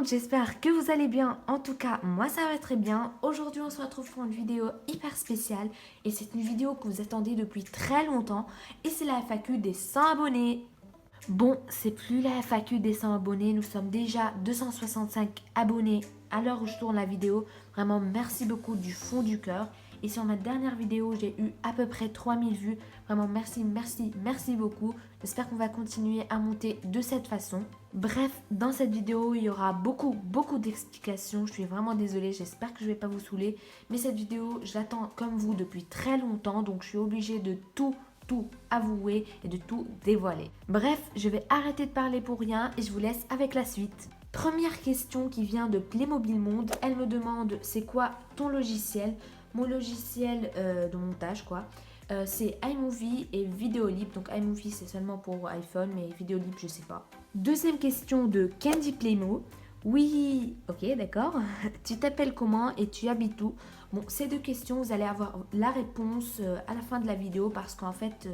monde, j'espère que vous allez bien. En tout cas, moi ça va très bien. Aujourd'hui, on se retrouve pour une vidéo hyper spéciale. Et c'est une vidéo que vous attendez depuis très longtemps. Et c'est la FAQ des 100 abonnés. Bon, c'est plus la FAQ des 100 abonnés. Nous sommes déjà 265 abonnés à l'heure où je tourne la vidéo. Vraiment, merci beaucoup du fond du cœur. Et sur ma dernière vidéo, j'ai eu à peu près 3000 vues. Vraiment, merci beaucoup. J'espère qu'on va continuer à monter de cette façon. Bref, dans cette vidéo, il y aura beaucoup d'explications. Je suis vraiment désolée, j'espère que je ne vais pas vous saouler. Mais cette vidéo, je l'attends comme vous depuis très longtemps. Donc, je suis obligée de tout avouer et de tout dévoiler. Bref, je vais arrêter de parler pour rien et je vous laisse avec la suite. Première question qui vient de Playmobil Monde. Elle me demande c'est quoi ton logiciel? Mon logiciel de montage quoi. C'est iMovie et Vidéolib. Donc iMovie c'est seulement pour iPhone mais Vidéolib je sais pas. Deuxième question de Candy Playmo. Oui, ok d'accord. Tu t'appelles comment et tu habites où? Bon, ces deux questions, vous allez avoir la réponse à la fin de la vidéo parce qu'en fait,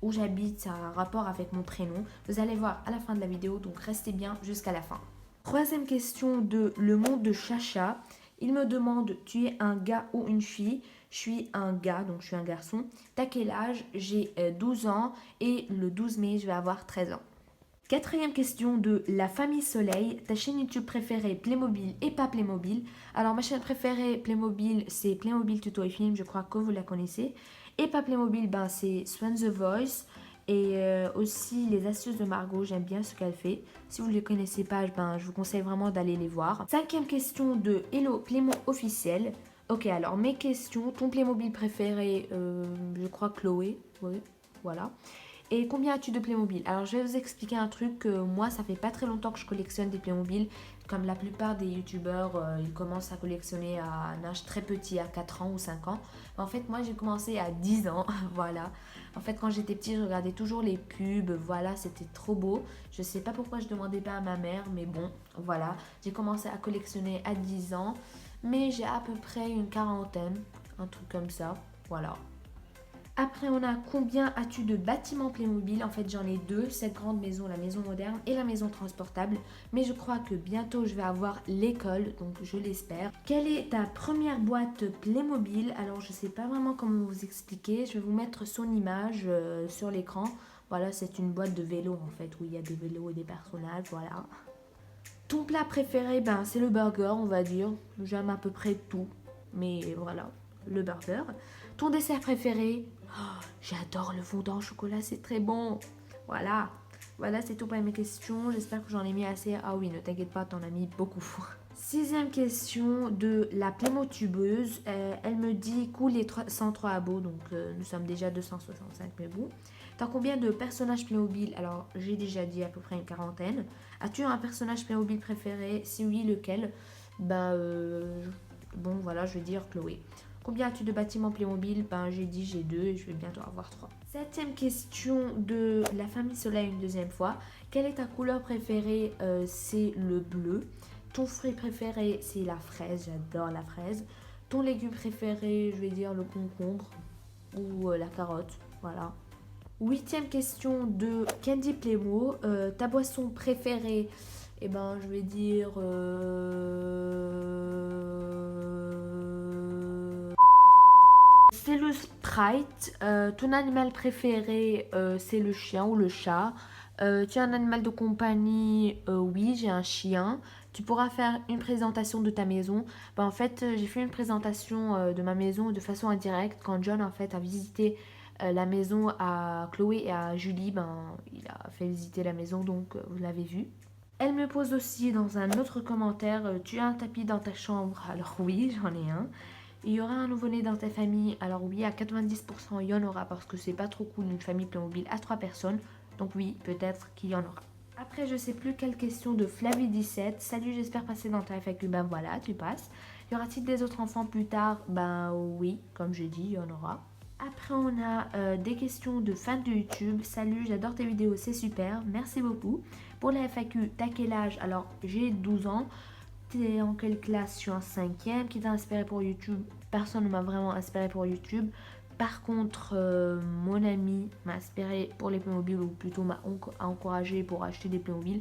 où j'habite, ça a un rapport avec mon prénom. Vous allez voir à la fin de la vidéo, donc restez bien jusqu'à la fin. Troisième question de Le Monde de Chacha. Il me demande, tu es un gars ou une fille? Je suis un gars, donc je suis un garçon. T'as quel âge? J'ai 12 ans et le 12 mai, je vais avoir 13 ans. Quatrième question de La Famille Soleil. Ta chaîne YouTube préférée Playmobil et pas Playmobil? Alors ma chaîne préférée Playmobil c'est Playmobil Tuto et Film, je crois que vous la connaissez. Et pas Playmobil, ben, c'est Swan the Voice. Et aussi les astuces de Margot, j'aime bien ce qu'elle fait. Si vous ne les connaissez pas, ben, je vous conseille vraiment d'aller les voir. Cinquième question de Hello Playmo officiel. Ok, alors mes questions. Ton Playmobil préféré, je crois Chloé. Oui, voilà. Et combien as-tu de Playmobil? Alors je vais vous expliquer un truc. Moi ça fait pas très longtemps que je collectionne des Playmobil. Comme la plupart des youtubeurs, ils commencent à collectionner à un âge très petit, à 4 ans ou 5 ans. En fait moi j'ai commencé à 10 ans, voilà. En fait quand j'étais petite je regardais toujours les pubs, voilà c'était trop beau. Je sais pas pourquoi je demandais pas à ma mère, mais bon voilà. J'ai commencé à collectionner à 10 ans, mais j'ai à peu près une quarantaine, un truc comme ça, voilà. Après, on a combien as-tu de bâtiments Playmobil? En fait, j'en ai deux, cette grande maison, la maison moderne et la maison transportable. Mais je crois que bientôt, je vais avoir l'école, donc je l'espère. Quelle est ta première boîte Playmobil? Alors, je ne sais pas vraiment comment vous expliquer. Je vais vous mettre son image sur l'écran. Voilà, c'est une boîte de vélo en fait, où il y a des vélos et des personnages, voilà. Ton plat préféré, ben, c'est le burger, on va dire. J'aime à peu près tout, mais voilà, le burger. Ton dessert préféré? Oh, j'adore le fondant au chocolat, c'est très bon. Voilà, voilà, c'est tout pour mes questions. J'espère que j'en ai mis assez. Ah oui, ne t'inquiète pas, t'en as mis beaucoup. Sixième question de la Playmotubeuse. Elle me dit cool les 103 abos, donc nous sommes déjà 265, mais bon. T'as combien de personnages Playmobil? Alors, j'ai déjà dit à peu près une quarantaine. As-tu un personnage Playmobil préféré? Si oui, lequel? Ben, bon, voilà, je vais dire Chloé. Combien as-tu de bâtiments Playmobil? Ben, j'ai dit j'ai deux et je vais bientôt avoir trois. Septième question de La Famille Soleil une deuxième fois. Quelle est ta couleur préférée? C'est le bleu. Ton fruit préféré, c'est la fraise. J'adore la fraise. Ton légume préféré, je vais dire le concombre ou la carotte. Voilà. Huitième question de Candy Playmo. Ta boisson préférée? Eh ben, je vais dire... c'est le Sprite. Ton animal préféré, c'est le chien ou le chat. Tu as un animal de compagnie? Oui, j'ai un chien. Tu pourras faire une présentation de ta maison. Ben, en fait, j'ai fait une présentation de ma maison de façon indirecte. Quand John en fait, a visité la maison à Chloé et à Julie, ben, il a fait visiter la maison, donc vous l'avez vu. Elle me pose aussi dans un autre commentaire, tu as un tapis dans ta chambre? Alors oui, j'en ai un. Il y aura un nouveau-né dans ta famille? Alors oui, à 90% il y en aura parce que c'est pas trop cool une famille Playmobil à 3 personnes. Donc oui, peut-être qu'il y en aura. Après, je sais plus quelle question de Flavie17. Salut, j'espère passer dans ta FAQ. Ben voilà, tu passes. Y aura-t-il des autres enfants plus tard? Ben oui, comme j'ai dit, il y en aura. Après, on a des questions de fans de YouTube. Salut, j'adore tes vidéos, c'est super, merci beaucoup. Pour la FAQ, t'as quel âge? Alors, j'ai 12 ans. T'es en quelle classe? Je suis en 5e. Qui t'a inspiré pour YouTube? Personne ne m'a vraiment inspiré pour YouTube. Par contre, mon ami m'a inspiré pour les Playmobil, ou plutôt m'a encouragé pour acheter des Playmobil.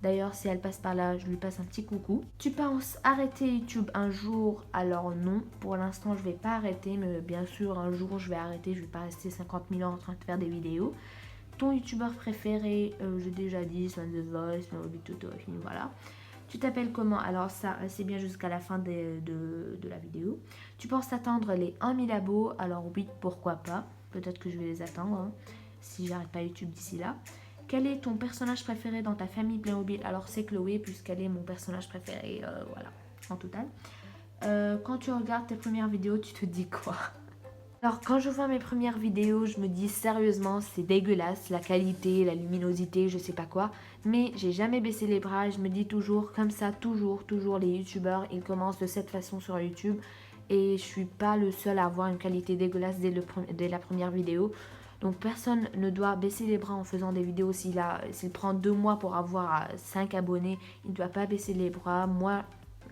D'ailleurs, si elle passe par là, je lui passe un petit coucou. Tu penses arrêter YouTube un jour? Alors non, pour l'instant je vais pas arrêter, mais bien sûr un jour je vais arrêter, je vais pas rester 50 000 ans en train de faire des vidéos. Ton youtubeur préféré, j'ai déjà dit, Swan The Voice, Mobile Tutorial, voilà. Tu t'appelles comment? Alors ça, c'est bien jusqu'à la fin de la vidéo. Tu penses attendre les 1000 abos? Alors oui, pourquoi pas. Peut-être que je vais les attendre, hein, si j'arrête pas YouTube d'ici là. Quel est ton personnage préféré dans ta famille Playmobil? Alors c'est Chloé, puisqu'elle est mon personnage préféré, voilà, en total. Quand tu regardes tes premières vidéos, tu te dis quoi? Alors quand je vois mes premières vidéos, je me dis sérieusement c'est dégueulasse, la qualité, la luminosité, je sais pas quoi. Mais j'ai jamais baissé les bras, je me dis toujours comme ça, toujours les youtubeurs, ils commencent de cette façon sur YouTube. Et je suis pas le seul à avoir une qualité dégueulasse dès la première vidéo. Donc personne ne doit baisser les bras en faisant des vidéos. S'il prend 2 mois pour avoir 5 abonnés, il ne doit pas baisser les bras. Moi,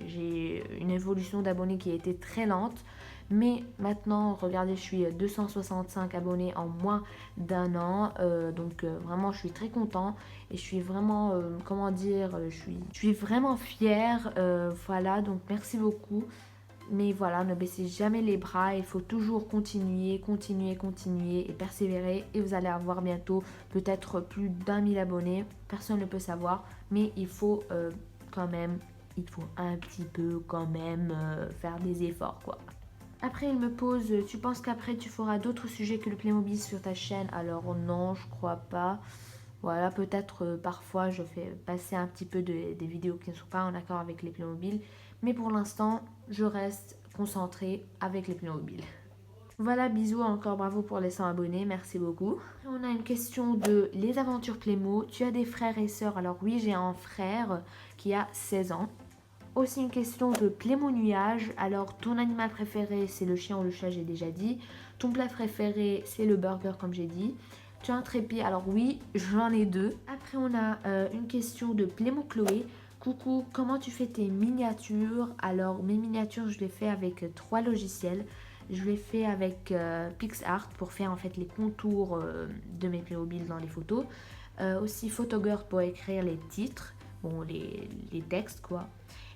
j'ai une évolution d'abonnés qui a été très lente. Mais maintenant, regardez, je suis 265 abonnés en moins d'un an. Donc vraiment, je suis très content. Et je suis vraiment, comment dire, je suis vraiment fière. Voilà, donc merci beaucoup. Mais voilà, ne baissez jamais les bras, il faut toujours continuer et persévérer. Et vous allez avoir bientôt peut-être plus d'1 000 abonnés. Personne ne peut savoir, mais il faut quand même, il faut un petit peu quand même faire des efforts quoi. Après, il me pose, tu penses qu'après tu feras d'autres sujets que le Playmobil sur ta chaîne? Alors non, je crois pas. Voilà, peut-être parfois je fais passer un petit peu des vidéos qui ne sont pas en accord avec les Playmobil. Mais pour l'instant, je reste concentrée avec les Playmobil. Voilà, bisous, encore bravo pour les 100 abonnés, merci beaucoup. On a une question de les aventures Playmo. Tu as des frères et sœurs? Alors oui, j'ai un frère qui a 16 ans. Aussi une question de Playmo Nuage. Alors ton animal préféré c'est le chien ou le chat, j'ai déjà dit. Ton plat préféré c'est le burger comme j'ai dit. Tu as un trépied? Alors oui, j'en ai 2. Après on a une question de Playmo Chloé. Coucou, comment tu fais tes miniatures? Alors mes miniatures je les fais avec 3 logiciels. Je les fais avec PixArt pour faire en fait les contours de mes Playmobil dans les photos. Aussi Photogirl pour écrire les titres, bon les textes quoi.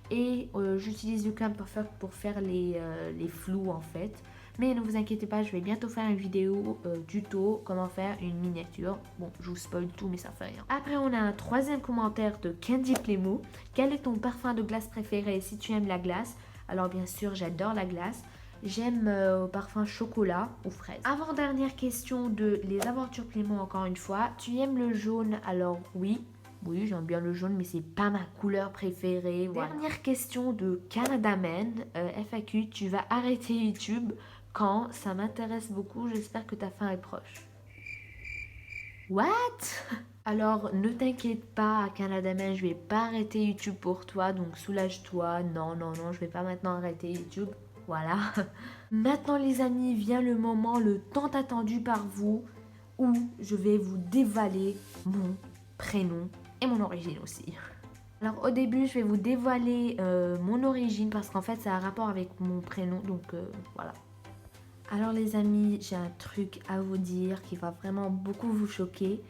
Et j'utilise YouCam Perfect pour faire les flous en fait. Mais ne vous inquiétez pas, je vais bientôt faire une vidéo tuto comment faire une miniature. Bon, je vous spoil tout, mais ça fait rien. Après, on a un troisième commentaire de Candy Playmo. Quel est ton parfum de glace préféré si tu aimes la glace? Alors bien sûr, j'adore la glace. J'aime au parfum chocolat ou fraise. Avant-dernière question de Les Aventures Playmo encore une fois. Tu aimes le jaune? Alors oui. Oui, j'aime bien le jaune, mais c'est pas ma couleur préférée. Voilà. Dernière question de Canadaman, FAQ. Tu vas arrêter YouTube quand? Ça m'intéresse beaucoup, j'espère que ta fin est proche. What? Alors, ne t'inquiète pas, Canadaman, je vais pas arrêter YouTube pour toi, donc soulage-toi. Non, je vais pas maintenant arrêter YouTube. Voilà. Maintenant, les amis, vient le moment, le tant attendu par vous, où je vais vous dévoiler mon prénom et mon origine aussi. Alors au début je vais vous dévoiler mon origine parce qu'en fait ça a un rapport avec mon prénom, donc voilà. Alors les amis, j'ai un truc à vous dire qui va vraiment beaucoup vous choquer.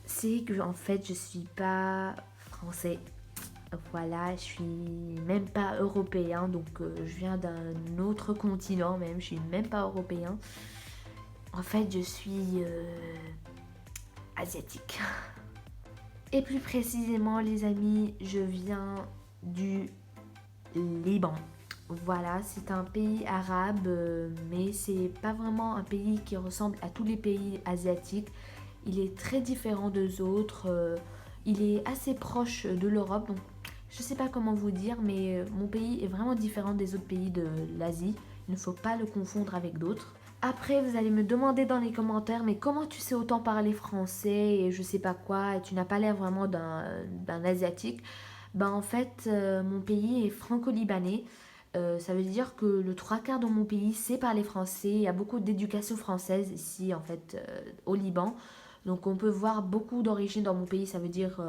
C'est que en fait je suis pas français. Voilà, je suis même pas européen, donc je viens d'un autre continent même, je suis même pas européen. En fait je suis asiatique. Et plus précisément les amis, je viens du Liban. Voilà, c'est un pays arabe, mais c'est pas vraiment un pays qui ressemble à tous les pays asiatiques. Il est très différent des autres, il est assez proche de l'Europe, donc je sais pas comment vous dire, mais mon pays est vraiment différent des autres pays de l'Asie. Il ne faut pas le confondre avec d'autres. Après, vous allez me demander dans les commentaires, mais comment tu sais autant parler français et je sais pas quoi, et tu n'as pas l'air vraiment d'un asiatique? Ben en fait, mon pays est franco-libanais. Ça veut dire que le 3/4 de mon pays sait parler français. Il y a beaucoup d'éducation française ici, en fait, au Liban. Donc on peut voir beaucoup d'origines dans mon pays. Ça veut dire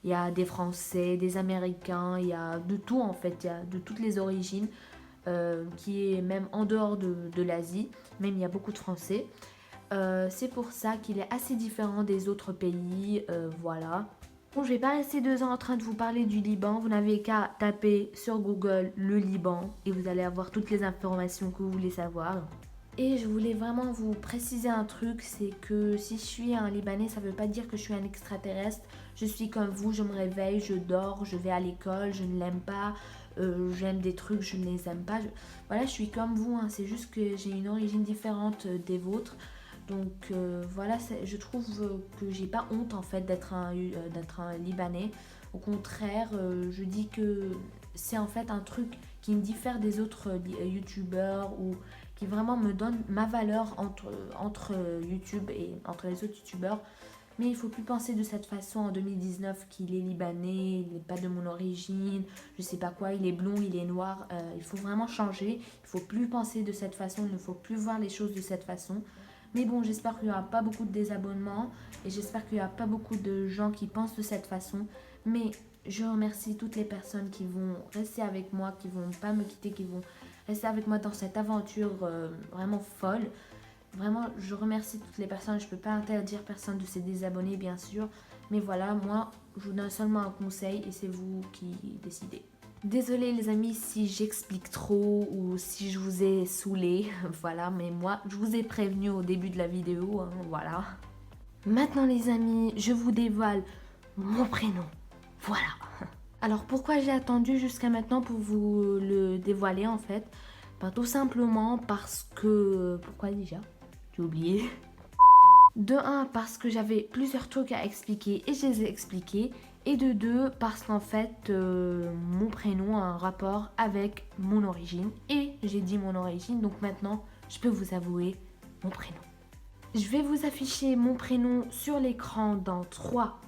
il y a des Français, des Américains, il y a de tout en fait. Il y a de toutes les origines. Qui est même en dehors de l'Asie. Même il y a beaucoup de Français. C'est pour ça qu'il est assez différent des autres pays, voilà. Bon, je vais pas rester 2 ans en train de vous parler du Liban. Vous n'avez qu'à taper sur Google le Liban et vous allez avoir toutes les informations que vous voulez savoir. Et je voulais vraiment vous préciser un truc, c'est que si je suis un Libanais, ça veut pas dire que je suis un extraterrestre. Je suis comme vous, je me réveille, je dors, je vais à l'école, je ne l'aime pas, j'aime des trucs, je ne les aime pas. Voilà, je suis comme vous, hein. C'est juste que j'ai une origine différente des vôtres. Donc voilà, je trouve que j'ai pas honte en fait d'être un Libanais. Au contraire, je dis que c'est en fait un truc qui me diffère des autres youtubeurs ou qui vraiment me donne ma valeur entre YouTube et entre les autres youtubeurs. Mais il faut plus penser de cette façon en 2019 qu'il est libanais, il n'est pas de mon origine, je sais pas quoi, il est blond, il est noir. Il faut vraiment changer. Il faut plus penser de cette façon, il ne faut plus voir les choses de cette façon. Mais bon, j'espère qu'il n'y aura pas beaucoup de désabonnements et j'espère qu'il n'y aura pas beaucoup de gens qui pensent de cette façon. Mais je remercie toutes les personnes qui vont rester avec moi, qui vont pas me quitter, qui vont rester avec moi dans cette aventure vraiment folle. Vraiment, je remercie toutes les personnes. Je ne peux pas interdire personne de se désabonner, bien sûr. Mais voilà, moi, je vous donne seulement un conseil et c'est vous qui décidez. Désolée les amis si j'explique trop ou si je vous ai saoulé, voilà, mais moi je vous ai prévenu au début de la vidéo, hein, voilà. Maintenant les amis, je vous dévoile mon prénom, voilà. Alors pourquoi j'ai attendu jusqu'à maintenant pour vous le dévoiler en fait? Ben, tout simplement parce que... Pourquoi déjà? J'ai oublié. De 1 parce que j'avais plusieurs trucs à expliquer et je les ai expliqués. Et de 2 parce qu'en fait mon prénom a un rapport avec mon origine. Et j'ai dit mon origine, donc maintenant je peux vous avouer mon prénom. Je vais vous afficher mon prénom sur l'écran dans 3,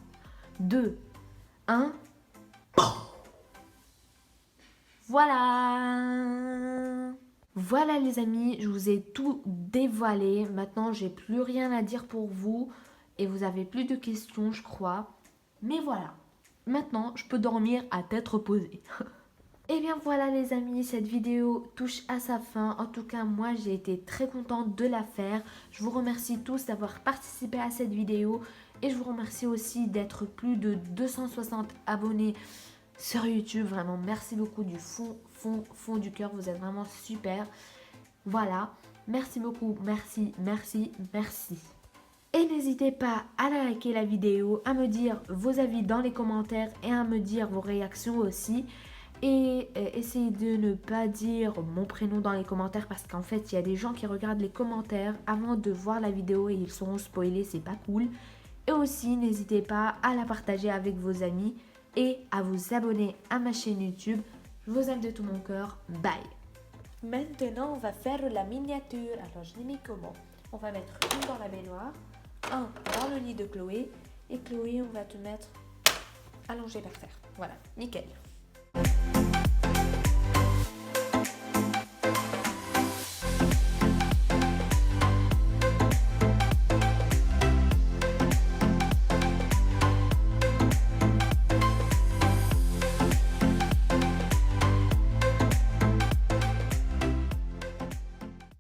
2, 1. Voilà! Voilà les amis, je vous ai tout dévoilé. Maintenant, j'ai plus rien à dire pour vous et vous avez plus de questions, je crois. Mais voilà, maintenant, je peux dormir à tête reposée. Et bien voilà les amis, cette vidéo touche à sa fin. En tout cas, moi, j'ai été très contente de la faire. Je vous remercie tous d'avoir participé à cette vidéo et je vous remercie aussi d'être plus de 260 abonnés sur YouTube. Vraiment, merci beaucoup du fond du cœur. Vous êtes vraiment super. Voilà. Merci beaucoup. Merci, merci, merci. Et n'hésitez pas à liker la vidéo, à me dire vos avis dans les commentaires et à me dire vos réactions aussi. Et essayez de ne pas dire mon prénom dans les commentaires parce qu'en fait, il y a des gens qui regardent les commentaires avant de voir la vidéo et ils seront spoilés. C'est pas cool. Et aussi, n'hésitez pas à la partager avec vos amis et à vous abonner à ma chaîne YouTube. Je vous aime de tout mon cœur. Bye. Maintenant, on va faire la miniature. Alors, je l'ai mis comment? On va mettre une dans la baignoire, un dans le lit de Chloé. Et Chloé, on va te mettre allongée par terre. Voilà, nickel.